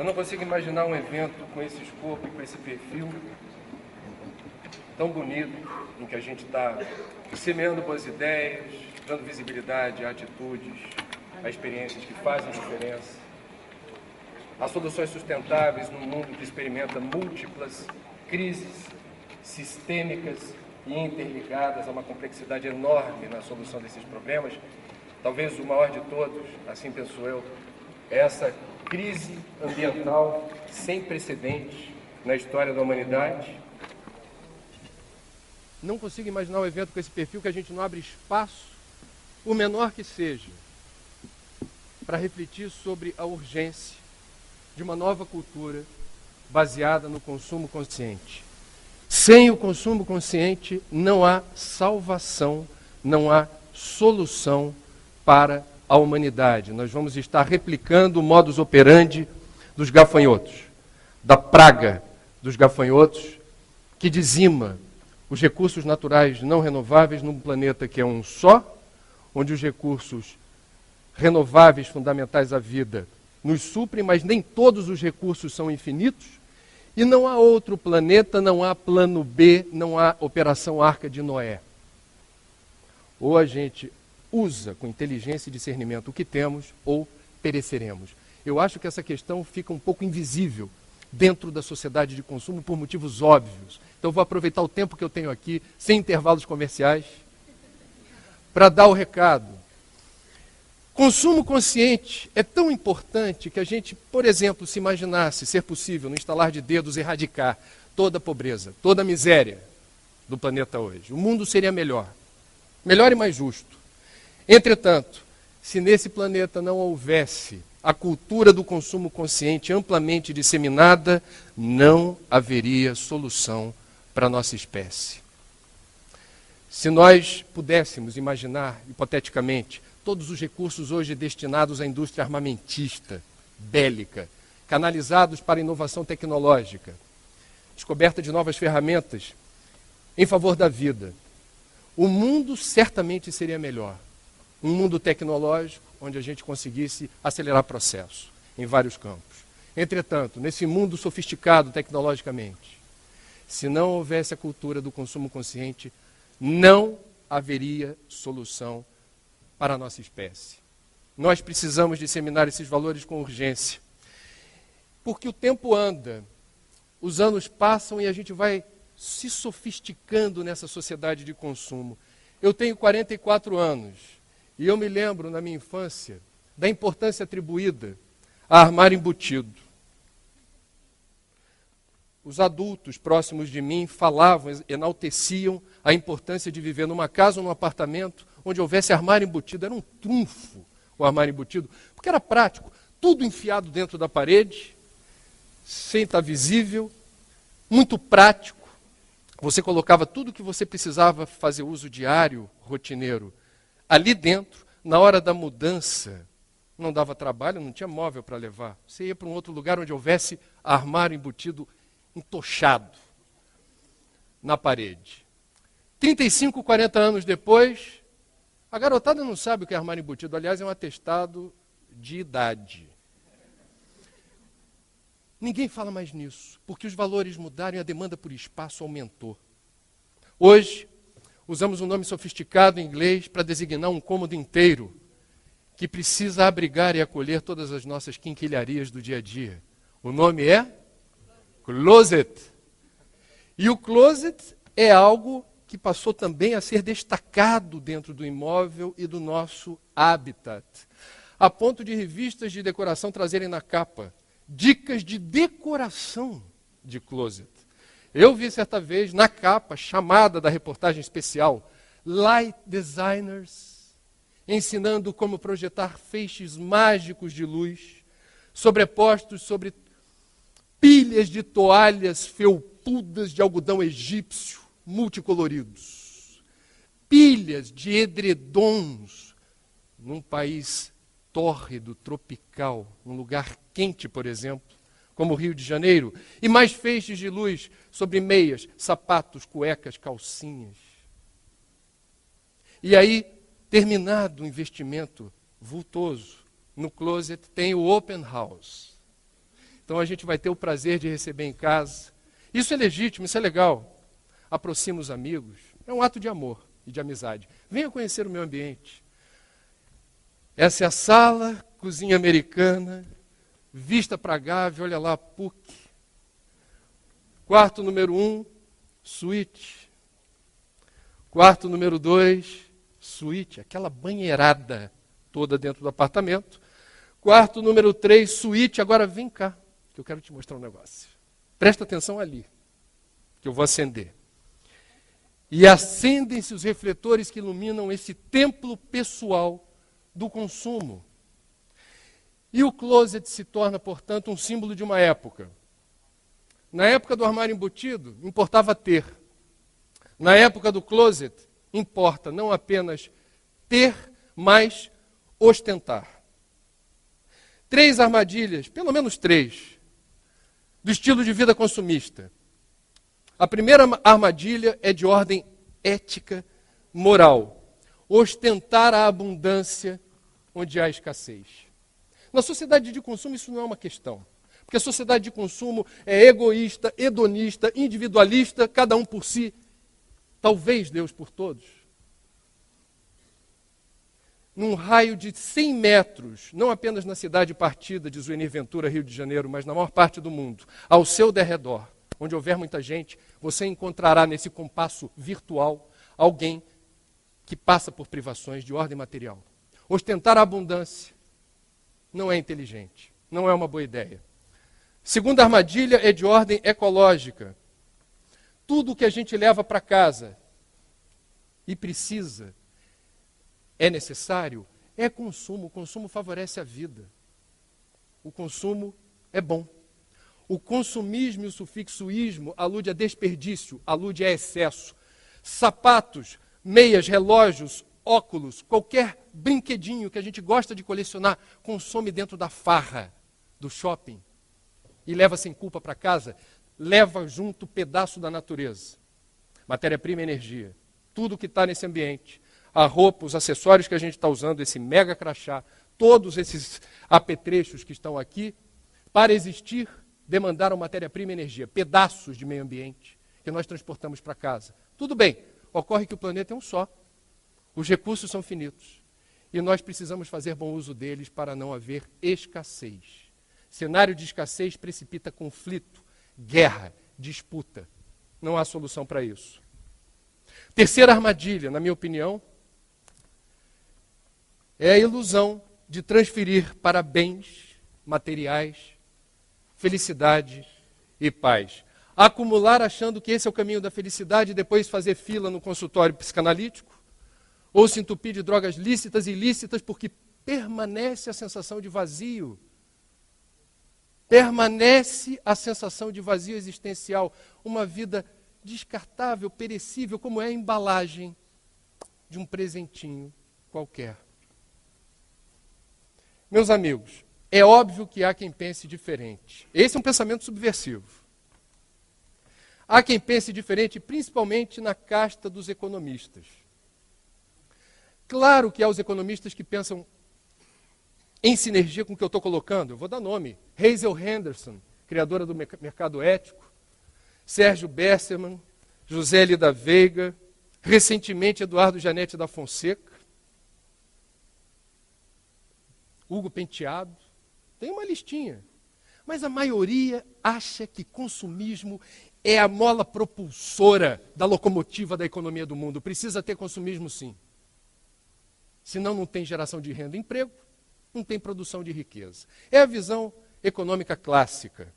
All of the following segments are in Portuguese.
Eu não consigo imaginar um evento com esse escopo e com esse perfil tão bonito, em que a gente está semeando boas ideias, dando visibilidade a atitudes, a experiências que fazem diferença, a soluções sustentáveis num mundo que experimenta múltiplas crises sistêmicas e interligadas a uma complexidade enorme na solução desses problemas. Talvez o maior de todos, assim penso eu, é essa crise ambiental sem precedentes na história da humanidade. Não consigo imaginar um evento com esse perfil que a gente não abre espaço, o menor que seja, para refletir sobre a urgência de uma nova cultura baseada no consumo consciente. Sem o consumo consciente não há salvação, não há solução para a humanidade. Nós vamos estar replicando o modus operandi dos gafanhotos, da praga dos gafanhotos, que dizima os recursos naturais não renováveis num planeta que é um só, onde os recursos renováveis fundamentais à vida nos suprem, mas nem todos os recursos são infinitos, e não há outro planeta, não há plano B, não há operação Arca de Noé. Ou a gente usa com inteligência e discernimento o que temos, ou pereceremos. Eu acho que essa questão fica um pouco invisível dentro da sociedade de consumo por motivos óbvios. Então eu vou aproveitar o tempo que eu tenho aqui, sem intervalos comerciais, para dar o recado. Consumo consciente é tão importante que a gente, por exemplo, se imaginasse ser possível, no estalar de dedos, erradicar toda a pobreza, toda a miséria do planeta hoje. O mundo seria melhor e mais justo. Entretanto, se nesse planeta não houvesse a cultura do consumo consciente amplamente disseminada, não haveria solução para a nossa espécie. Se nós pudéssemos imaginar, hipoteticamente, todos os recursos hoje destinados à indústria armamentista, bélica, canalizados para a inovação tecnológica, descoberta de novas ferramentas em favor da vida, o mundo certamente seria melhor. Um mundo tecnológico onde a gente conseguisse acelerar processo em vários campos. Entretanto, nesse mundo sofisticado tecnologicamente, se não houvesse a cultura do consumo consciente, não haveria solução para a nossa espécie. Nós precisamos disseminar esses valores com urgência, porque o tempo anda, os anos passam e a gente vai se sofisticando nessa sociedade de consumo. Eu tenho 44 anos e eu me lembro, na minha infância, da importância atribuída a armário embutido. Os adultos próximos de mim falavam, enalteciam a importância de viver numa casa ou num apartamento onde houvesse armário embutido. Era um trunfo o armário embutido, porque era prático, tudo enfiado dentro da parede, sem estar visível, muito prático. Você colocava tudo o que você precisava fazer uso diário, rotineiro, ali dentro. Na hora da mudança, não dava trabalho, não tinha móvel para levar. Você ia para um outro lugar onde houvesse armário embutido entochado na parede. 35, 40 anos depois, a garotada não sabe o que é armário embutido. Aliás, é um atestado de idade. Ninguém fala mais nisso, porque os valores mudaram e a demanda por espaço aumentou. Hoje, usamos um nome sofisticado em inglês para designar um cômodo inteiro que precisa abrigar e acolher todas as nossas quinquilharias do dia a dia. O nome é closet. E o closet é algo que passou também a ser destacado dentro do imóvel e do nosso habitat, a ponto de revistas de decoração trazerem na capa dicas de decoração de closet. Eu vi certa vez na capa, chamada da reportagem especial, Light Designers, ensinando como projetar feixes mágicos de luz, sobrepostos sobre pilhas de toalhas felpudas de algodão egípcio, multicoloridos. Pilhas de edredons num país tórrido, tropical, num lugar quente, por exemplo, como o Rio de Janeiro, e mais feixes de luz sobre meias, sapatos, cuecas, calcinhas. E aí, terminado o investimento vultoso no closet, tem o open house. Então a gente vai ter o prazer de receber em casa. Isso é legítimo, isso é legal. Aproxima os amigos. É um ato de amor e de amizade. Venha conhecer o meu ambiente. Essa é a sala, cozinha americana, vista para a Gávea, olha lá, PUC. Quarto número 1, suíte. Quarto número 2, suíte, aquela banheirada toda dentro do apartamento. Quarto número 3, suíte. Agora vem cá, que eu quero te mostrar um negócio. Presta atenção ali, que eu vou acender. E acendem-se os refletores que iluminam esse templo pessoal do consumo. E o closet se torna, portanto, um símbolo de uma época. Na época do armário embutido, importava ter. Na época do closet, importa não apenas ter, mas ostentar. 3 armadilhas, pelo menos 3, do estilo de vida consumista. A primeira armadilha é de ordem ética, moral. Ostentar a abundância onde há escassez. Na sociedade de consumo isso não é uma questão. Porque a sociedade de consumo é egoísta, hedonista, individualista, cada um por si. Talvez Deus por todos. Num raio de 100 metros, não apenas na cidade partida de Zuenir Ventura, Rio de Janeiro, mas na maior parte do mundo, ao seu derredor, onde houver muita gente, você encontrará nesse compasso virtual alguém que passa por privações de ordem material. Ostentar a abundância não é inteligente, não é uma boa ideia. Segunda armadilha é de ordem ecológica. Tudo que a gente leva para casa e precisa, é necessário, é consumo. O consumo favorece a vida. O consumo é bom. O consumismo e o sufixo ismo alude a desperdício, alude a excesso. Sapatos, meias, relógios, óculos, qualquer brinquedinho que a gente gosta de colecionar, consome dentro da farra do shopping e leva sem culpa para casa, leva junto pedaço da natureza. Matéria-prima e energia. Tudo que está nesse ambiente. A roupa, os acessórios que a gente está usando, esse mega crachá, todos esses apetrechos que estão aqui, para existir, demandaram matéria-prima e energia, pedaços de meio ambiente que nós transportamos para casa. Tudo bem, ocorre que o planeta é um só. Os recursos são finitos. E nós precisamos fazer bom uso deles para não haver escassez. Cenário de escassez precipita conflito, guerra, disputa. Não há solução para isso. Terceira armadilha, na minha opinião, é a ilusão de transferir para bens materiais felicidade e paz. Acumular achando que esse é o caminho da felicidade e depois fazer fila no consultório psicanalítico, ou se entupir de drogas lícitas e ilícitas porque permanece a sensação de vazio. Permanece a sensação de vazio existencial, uma vida descartável, perecível, como é a embalagem de um presentinho qualquer. Meus amigos, é óbvio que há quem pense diferente. Esse é um pensamento subversivo. Há quem pense diferente, principalmente na casta dos economistas. Claro que há os economistas que pensam em sinergia com o que eu estou colocando. Eu vou dar nome. Hazel Henderson, criadora do mercado ético. Sérgio Besserman, José Lida Veiga, recentemente Eduardo Janete da Fonseca, Hugo Penteado. Tem uma listinha. Mas a maioria acha que consumismo é a mola propulsora da locomotiva da economia do mundo. Precisa ter consumismo, sim. Senão não tem geração de renda e emprego, não tem produção de riqueza. É a visão econômica clássica.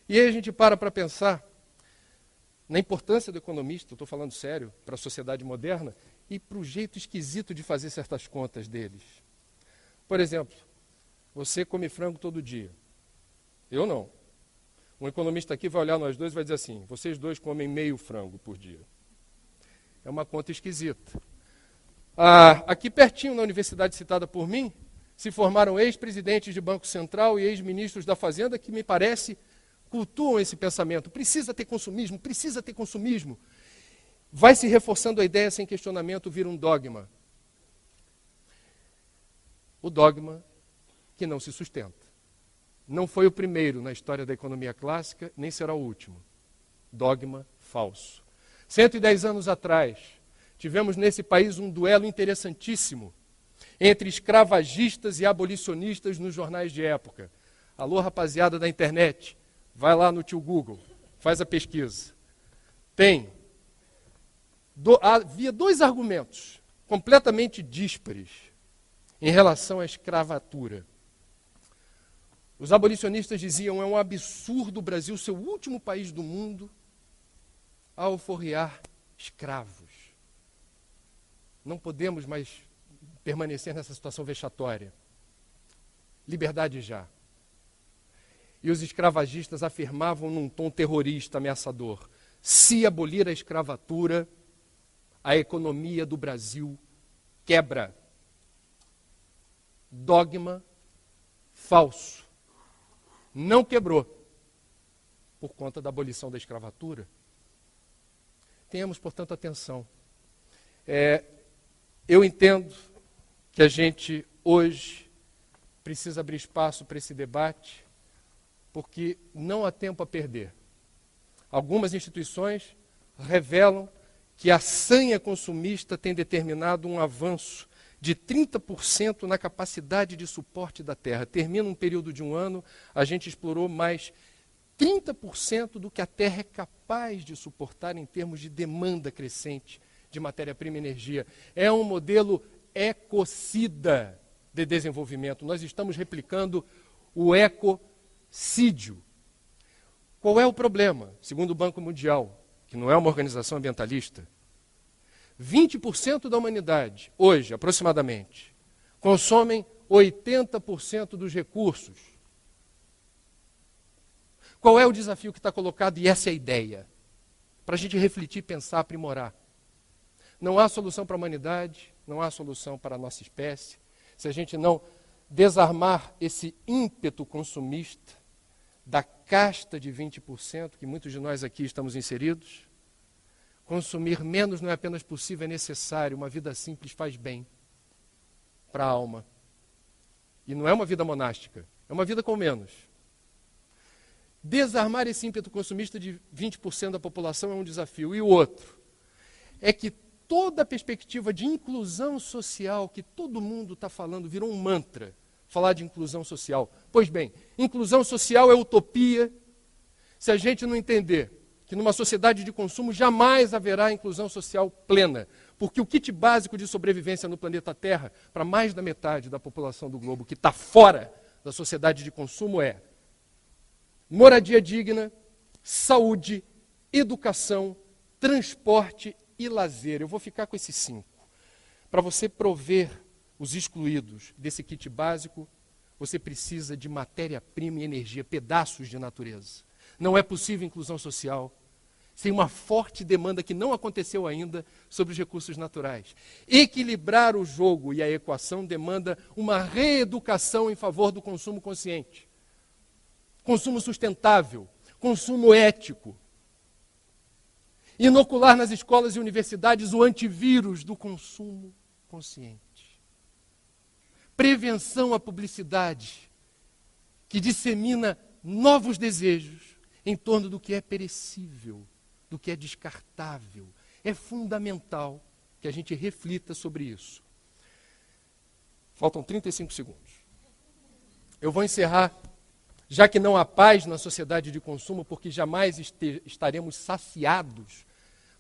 E aí a gente para pensar na importância do economista, estou falando sério, para a sociedade moderna, e para o jeito esquisito de fazer certas contas deles. Por exemplo, você come frango todo dia. Eu não. Um economista aqui vai olhar nós dois e vai dizer assim, vocês dois comem meio frango por dia. É uma conta esquisita. Aqui pertinho, na universidade citada por mim, se formaram ex-presidentes de Banco Central e ex-ministros da Fazenda que, me parece, cultuam esse pensamento. Precisa ter consumismo, precisa ter consumismo. Vai se reforçando a ideia sem questionamento, vira um dogma. O dogma que não se sustenta. não foi o primeiro na história da economia clássica, nem será o último. Dogma falso. 110 anos atrás, tivemos nesse país um duelo interessantíssimo entre escravagistas e abolicionistas nos jornais de época. Alô, rapaziada da internet, vai lá no tio Google, faz a pesquisa. Havia dois argumentos completamente díspares em relação à escravatura. Os abolicionistas diziam: é um absurdo o Brasil ser o último país do mundo a alforriar escravos. Não podemos mais permanecer nessa situação vexatória. Liberdade já. E os escravagistas afirmavam num tom terrorista, ameaçador: se abolir a escravatura, a economia do Brasil quebra. Dogma falso. Não quebrou por conta da abolição da escravatura. Tenhamos, portanto, atenção. Eu entendo que a gente hoje precisa abrir espaço para esse debate, porque não há tempo a perder. Algumas instituições revelam que a sanha consumista tem determinado um avanço de 30% na capacidade de suporte da Terra. Termina um período de um ano, a gente explorou mais 30% do que a Terra é capaz de suportar em termos de demanda crescente de matéria-prima e energia. É um modelo ecocida de desenvolvimento. Nós estamos replicando o ecocídio. Qual é o problema? Segundo o Banco Mundial, que não é uma organização ambientalista, 20% da humanidade, hoje, aproximadamente, consomem 80% dos recursos. Qual é o desafio que está colocado? E essa é a ideia, para a gente refletir, pensar, aprimorar. Não há solução para a humanidade, não há solução para a nossa espécie, se a gente não desarmar esse ímpeto consumista da casta de 20%, que muitos de nós aqui estamos inseridos. Consumir menos não é apenas possível, é necessário. Uma vida simples faz bem para a alma. E não é uma vida monástica, é uma vida com menos. Desarmar esse ímpeto consumista de 20% da população é um desafio. E o outro é que toda a perspectiva de inclusão social que todo mundo está falando virou um mantra, falar de inclusão social. Pois bem, inclusão social é utopia se a gente não entender que numa sociedade de consumo jamais haverá inclusão social plena, porque o kit básico de sobrevivência no planeta Terra, para mais da metade da população do globo que está fora da sociedade de consumo, é moradia digna, saúde, educação, transporte e lazer. Eu vou ficar com esses 5. Para você prover os excluídos desse kit básico, você precisa de matéria-prima e energia, pedaços de natureza. Não é possível inclusão social sem uma forte demanda que não aconteceu ainda sobre os recursos naturais. Equilibrar o jogo e a equação demanda uma reeducação em favor do consumo consciente. Consumo sustentável, consumo ético. Inocular nas escolas e universidades o antivírus do consumo consciente. Prevenção à publicidade, que dissemina novos desejos em torno do que é perecível, do que é descartável. É fundamental que a gente reflita sobre isso. Faltam 35 segundos. Eu vou encerrar, já que não há paz na sociedade de consumo, porque jamais estaremos saciados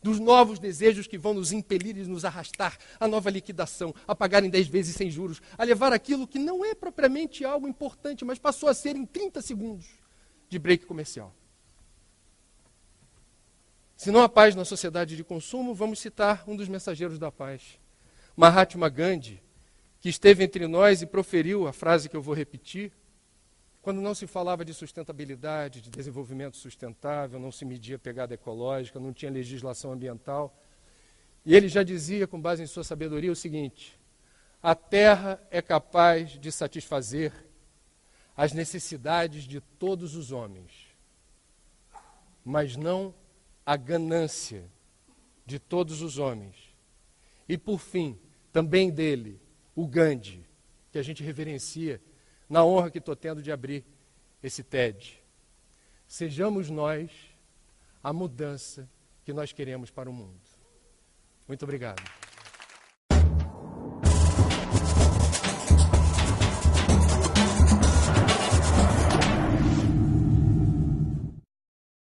dos novos desejos que vão nos impelir e nos arrastar à nova liquidação, a pagar em 10 vezes sem juros, a levar aquilo que não é propriamente algo importante, mas passou a ser em 30 segundos de break comercial. Se não há paz na sociedade de consumo, vamos citar um dos mensageiros da paz, Mahatma Gandhi, que esteve entre nós e proferiu a frase que eu vou repetir, quando não se falava de sustentabilidade, de desenvolvimento sustentável, não se media pegada ecológica, não tinha legislação ambiental. E ele já dizia, com base em sua sabedoria, o seguinte: a terra é capaz de satisfazer as necessidades de todos os homens, mas não a ganância de todos os homens. E, por fim, também dele, o Gandhi, que a gente reverencia, na honra que estou tendo de abrir esse TED. Sejamos nós a mudança que nós queremos para o mundo. Muito obrigado.